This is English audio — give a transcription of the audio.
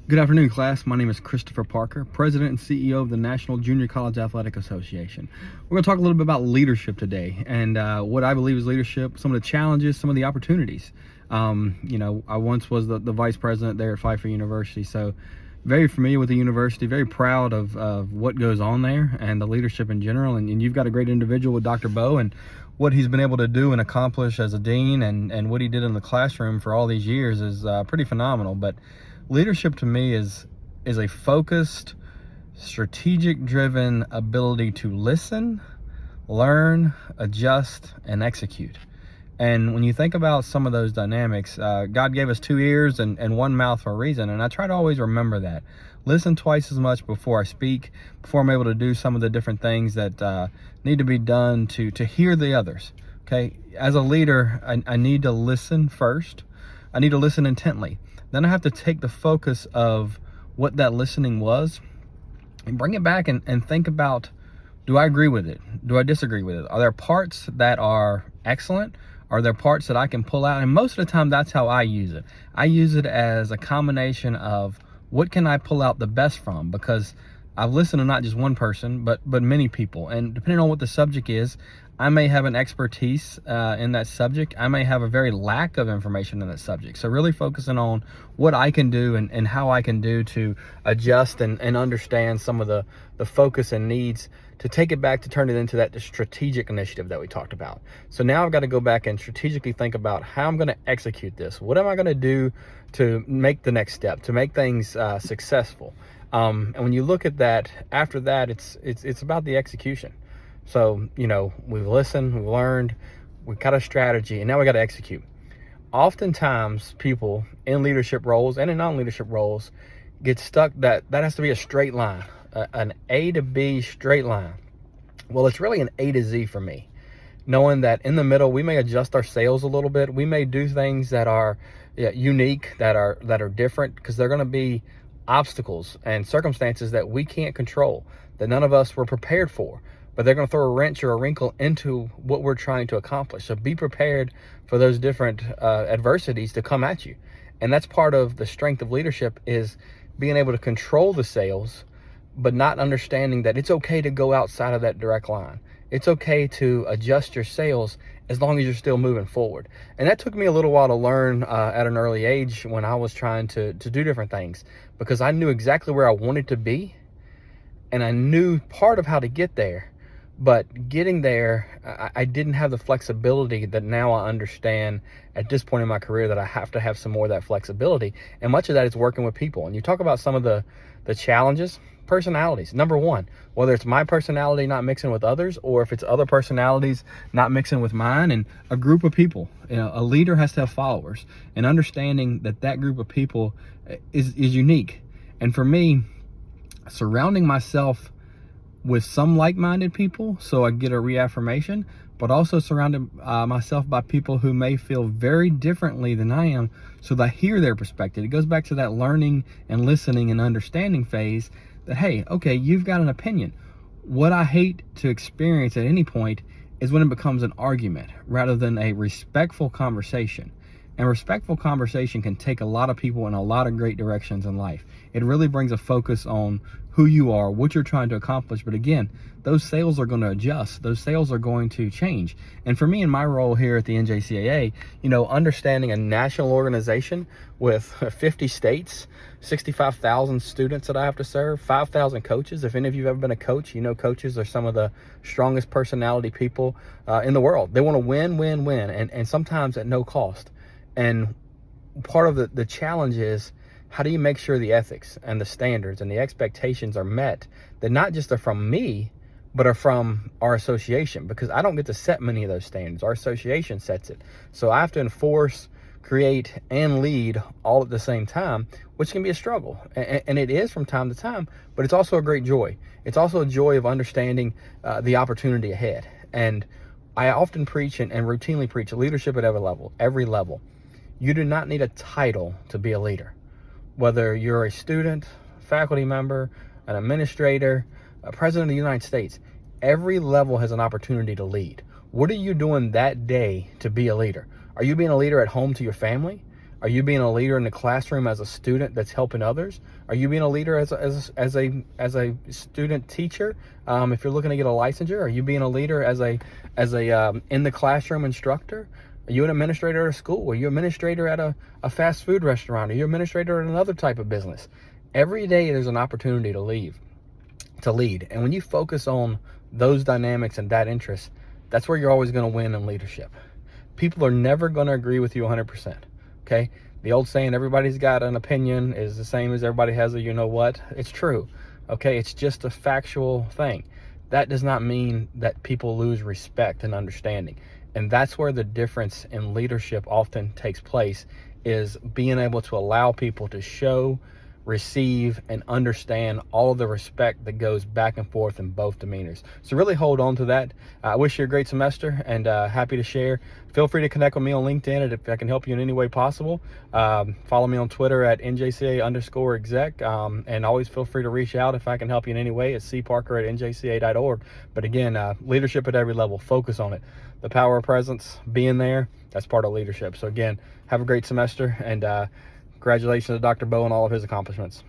Good afternoon, class. My name is Christopher Parker, President and CEO of the National Junior College Athletic Association. We're going to talk a little bit about leadership today and what I believe is leadership, some of the challenges, some of the opportunities. I once was the vice president there at Pfeiffer University, so very familiar with the university, very proud of what goes on there and the leadership in general. And you've got a great individual with Dr. Bo and what he's been able to do and accomplish as a dean and what he did in the classroom for all these years is pretty phenomenal. But leadership to me is a focused, strategic driven ability to listen, learn, adjust, and execute. And when you think about some of those dynamics, God gave us 2 ears and 1 mouth for a reason. And I try to always remember that. Listen twice as much before I speak, before I'm able to do some of the different things that need to be done to hear the others. Okay, as a leader, I need to listen first. I need to listen intently. Then I have to take the focus of what that listening was and bring it back and think about, do I agree with it? Do I disagree with it? Are there parts that are excellent? Are there parts that I can pull out? And most of the time, that's how I use it. I use it as a combination of what can I pull out the best from? Because I've listened to not just one person, but many people. And depending on what the subject is, I may have an expertise in that subject. I may have a very lack of information in that subject. So really focusing on what I can do and how I can do to adjust and understand some of the focus and needs to take it back to turn it into that strategic initiative that we talked about. So now I've got to go back and strategically think about how I'm going to execute this. What am I going to do to make the next step, to make things successful? And when you look at that, after that, it's about the execution. So, we've listened, we've learned, we've got a strategy, and now we got to execute. Oftentimes, people in leadership roles and in non-leadership roles get stuck that has to be a straight line, an A to B straight line. Well, it's really an A to Z for me, knowing that in the middle, we may adjust our sails a little bit. We may do things that are unique, that are different, because they're going to be obstacles and circumstances that we can't control, that none of us were prepared for. But they're going to throw a wrench or a wrinkle into what we're trying to accomplish. So be prepared for those different adversities to come at you. And that's part of the strength of leadership, is being able to control the sails, but not understanding that it's okay to go outside of that direct line. It's okay to adjust your sails as long as you're still moving forward. And that took me a little while to learn at an early age when I was trying to do different things, because I knew exactly where I wanted to be, and I knew part of how to get there. But getting there, I didn't have the flexibility that now I understand at this point in my career, that I have to have some more of that flexibility. And much of that is working with people. And you talk about some of the challenges, personalities. Number one, whether it's my personality not mixing with others, or if it's other personalities not mixing with mine, and a group of people. A leader has to have followers, and understanding that group of people is unique. And for me, surrounding myself with some like-minded people, so I get a reaffirmation, but also surrounding myself by people who may feel very differently than I am, so that I hear their perspective. It goes back to that learning and listening and understanding phase, that, hey, okay, you've got an opinion. What I hate to experience at any point is when it becomes an argument rather than a respectful conversation. And respectful conversation can take a lot of people in a lot of great directions in life. It really brings a focus on who you are, what you're trying to accomplish. But again, those sails are going to adjust. Those sails are going to change. And for me, in my role here at the NJCAA, understanding a national organization with 50 states, 65,000 students that I have to serve, 5,000 coaches. If any of you have ever been a coach, coaches are some of the strongest personality people in the world. They want to win, and sometimes at no cost. And part of the challenge is, how do you make sure the ethics and the standards and the expectations are met, that not just are from me, but are from our association? Because I don't get to set many of those standards. Our association sets it. So I have to enforce, create, and lead all at the same time, which can be a struggle. And it is from time to time, but it's also a great joy. It's also a joy of understanding the opportunity ahead. And I often preach and routinely preach leadership at every level. You do not need a title to be a leader. Whether you're a student, faculty member, an administrator, a president of the United States, every level has an opportunity to lead. What are you doing that day to be a leader? Are you being a leader at home to your family? Are you being a leader in the classroom as a student that's helping others? Are you being a leader as a student teacher? If you're looking to get a licensure, are you being a leader as a in the classroom instructor? Are you an administrator at a school? Are you an administrator at a fast food restaurant? Are you an administrator in another type of business? Every day there's an opportunity to lead. And when you focus on those dynamics and that interest, that's where you're always going to win in leadership. People are never going to agree with you 100%. Okay? The old saying, everybody's got an opinion, is the same as everybody has a you know what. It's true. Okay? It's just a factual thing. That does not mean that people lose respect and understanding. And that's where the difference in leadership often takes place, is being able to allow people to show, receive, and understand all of the respect that goes back and forth in both demeanors. So really hold on to that. I wish you a great semester, and happy to share. Feel free to connect with me on LinkedIn, and if I can help you in any way possible. Follow me on Twitter at njca_exec, and always feel free to reach out if I can help you in any way at cparker@njca.org. But again, leadership at every level, focus on it. The power of presence, being there, that's part of leadership. So again, have a great semester, and congratulations to Dr. Bo and all of his accomplishments.